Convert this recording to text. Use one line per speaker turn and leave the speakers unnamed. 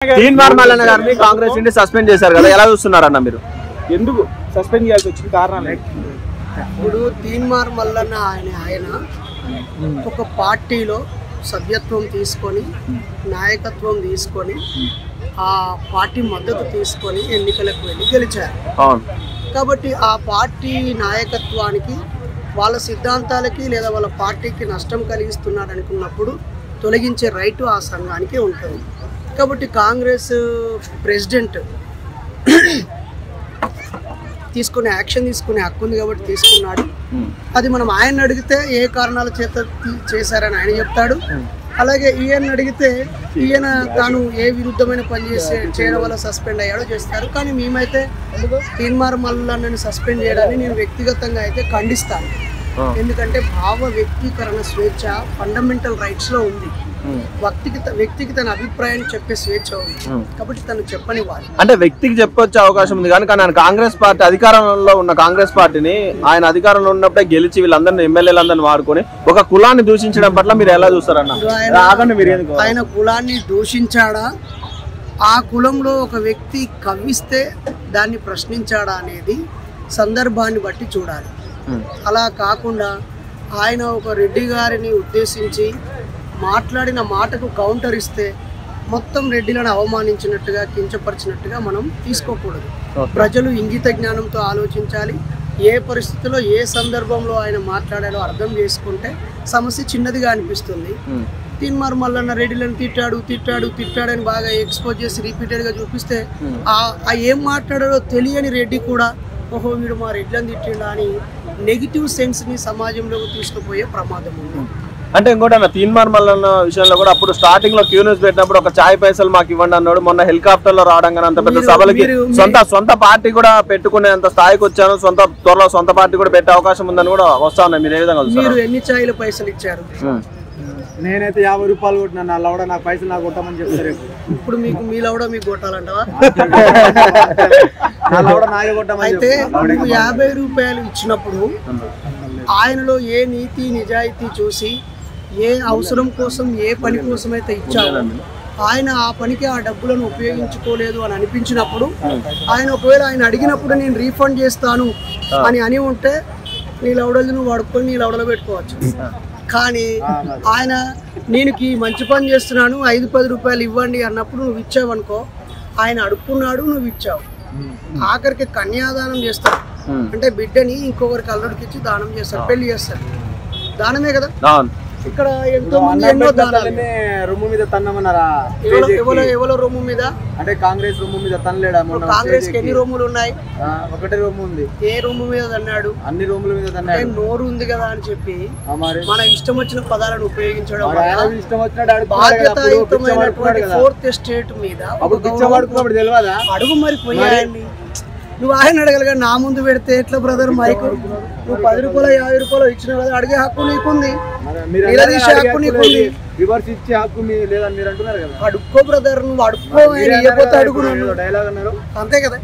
తీన్మార్ మల్లన్న గారిని కాంగ్రెస్ నుండి సస్పెండ్ చేశారు కదా, ఎలా చూస్తున్నారన్న మీరు?
ఎందుకు సస్పెండ్ చేయాల్సి వచ్చిన కారణాలు?
ఇప్పుడు తీన్మార్ మల్లన్న ఆయన ఒక పార్టీలో సభ్యత్వం తీసుకొని నాయకత్వం తీసుకొని ఆ పార్టీ మద్దతు తీసుకొని ఎన్నికలకు వెళ్ళి గెలిచారు. కాబట్టి ఆ పార్టీ నాయకత్వానికి వాళ్ళ సిద్ధాంతాలకి లేదా వాళ్ళ పార్టీకి నష్టం కలిగిస్తున్నాడు అనుకున్నప్పుడు తొలగించే రైటు ఆ సంఘానికి ఉంటుంది. కాబట్టి కాంగ్రెస్ ప్రెసిడెంట్ తీసుకునే యాక్షన్ తీసుకునే హక్కు ఉంది కాబట్టి తీసుకున్నాడు. అది మనం ఆయన అడిగితే ఏ కారణాల చేత చేశారని ఆయన చెప్తాడు. అలాగే ఈయన అడిగితే ఈయన తాను ఏ విరుద్ధమైన పని చేయడం వల్ల సస్పెండ్ అయ్యాడో చేస్తారు. కానీ మేమైతే తీన్మార్ మల్లన్నని సస్పెండ్ చేయడాన్ని నేను వ్యక్తిగతంగా అయితే ఖండిస్తాను. ఎందుకంటే భావ వ్యక్తీకరణ స్వేచ్ఛ ఫండమెంటల్ రైట్స్లో ఉంది. వ్యక్తికి తన అభిప్రాయాన్ని చెప్పే స్వేచ్ఛ ఉంది. కాబట్టి తను చెప్పనివ్వాలి.
అంటే వ్యక్తికి చెప్పొచ్చే అవకాశం ఉంది కానీ ఆయన కాంగ్రెస్ పార్టీ అధికారంలో ఉన్న కాంగ్రెస్ పార్టీని ఆయన అధికారంలో ఉన్నప్పుడే గెలిచి వీళ్ళందరినీ ఎమ్మెల్యేలందరినీ వాడుకొని ఒక కులాన్ని దూషించడం పట్ల మీరు ఎలా చూస్తారన్న?
ఆయన కులాన్ని దూషించాడా, ఆ కులంలో ఒక వ్యక్తి కవ్విస్తే దాన్ని ప్రశ్నించాడా అనేది సందర్భాన్ని బట్టి చూడాలి. అలా కాకుండా ఆయన ఒక రెడ్డి గారిని ఉద్దేశించి మాట్లాడిన మాటకు కౌంటర్ ఇస్తే మొత్తం రెడ్డిలను అవమానించినట్టుగా కించపరిచినట్టుగా మనం తీసుకోకూడదు. ప్రజలు ఇంగిత జ్ఞానంతో ఆలోచించాలి. ఏ పరిస్థితిలో ఏ సందర్భంలో ఆయన మాట్లాడాలో అర్థం చేసుకుంటే సమస్య చిన్నదిగా అనిపిస్తుంది. తీన్మార్ మల్లన్న రెడ్డిలను తిట్టాడని బాగా ఎక్స్పోజ్ చేసి రిపీటెడ్గా చూపిస్తే ఆ ఏం మాట్లాడాడో తెలియని రెడ్డి కూడా ఓహో వీడు మా రెడ్లను తిట్టిండా అని నెగిటివ్ సెన్స్ని సమాజంలోకి తీసుకుపోయే ప్రమాదం ఉంది.
అంటే ఇంకోటి అన్న, తీన్మార్ మల్లన్న విషయంలో కూడా అప్పుడు స్టార్టింగ్ లో క్యూ న్యూస్ పెట్టినప్పుడు ఒక ఛాయ్ పైసలు మాకు ఇవ్వండి అన్నాడు. మొన్న హెలికాప్టర్ లో రావడం కానీ అంత పెద్ద సభలకి సొంత పార్టీ కూడా పెట్టుకునే అంత స్థాయికి వచ్చాను. త్వరలో సొంత పార్టీ కూడా పెట్టే అవకాశం ఉందని కూడా వస్తా ఉన్నాయి. మీరు ఏ విధంగా
మీరు ఎన్ని ఛాయ్ల పైసలు ఇచ్చారు?
నేనైతే 50 రూపాయలు కొట్టినా. నా లవడ నాకు పైసలు నాకు కొట్టమని చెప్తారు.
ఇప్పుడు మీ లవడ మీకు కొట్టాలంటవా?
అయితే
50 రూపాయలు ఇచ్చినప్పుడు ఆయనలో ఏ నీతి నిజాయితీ చూసి ఏ అవసరం కోసం ఏ పని కోసం అయితే ఇచ్చారో ఆయన ఆ పనికి ఆ డబ్బులను ఉపయోగించుకోలేదు అని అనిపించినప్పుడు ఒకవేళ ఆయన అడిగినప్పుడు నేను రీఫండ్ చేస్తాను అని ఉంటే నీ లవడలు నువ్వు వాడుకొని నీ లవడలో పెట్టుకోవచ్చు. కానీ ఆయన నేను ఈ మంచి పని చేస్తున్నాను 5-10 రూపాయలు ఇవ్వండి అన్నప్పుడు నువ్వు ఇచ్చావు అనుకో, ఆయన అడుక్కున్నాడు, నువ్వు ఇచ్చావు. ఆఖరికి కన్యాదానం చేస్తాడు అంటే బిడ్డని ఇంకొకరికి అల్లుడికి ఇచ్చి దానం చేస్తారు, పెళ్లి చేస్తారు. దానమే కదా. ఇక్కడ ఎంతో మంది ఎన్నో దానాలు.
రొమ్ము మీద తన్నమన్నారా?
ఎవరో రొమ్ము మీద అంటే
కాంగ్రెస్ రొమ్ము మీద తనలేడా?
కాంగ్రెస్ కి ఎన్ని రొమ్ములు ఉన్నాయి?
ఒకటే రొమ్ము ఉంది.
ఏ రొమ్ము మీద తన్నాడు?
అన్ని రొమ్ముల మీద తన్నాడు.
నోరు ఉంది కదా అని చెప్పి మన ఇష్టం వచ్చిన పదాలను ఉపయోగించడం బాధ్యతాయుతమైనటువంటి 4th ఎస్టేట్ మీద అడుగు మరి పోయాయండి. నువ్వు ఆయన అడగలగా నా ముందు పెడితే ఎట్లా బ్రదర్? మైకు నువ్వు 10 రూపాయలు 50 రూపాయలు ఇచ్చిన కదా, అడిగే హక్కు నీకుంది, నిలదీసే హక్కు నీకుంది. అడుక్కో బ్రదర్, నువ్వు అడుక్కో, ఇవ్వకపోతే అడుగు, అంతే కదా.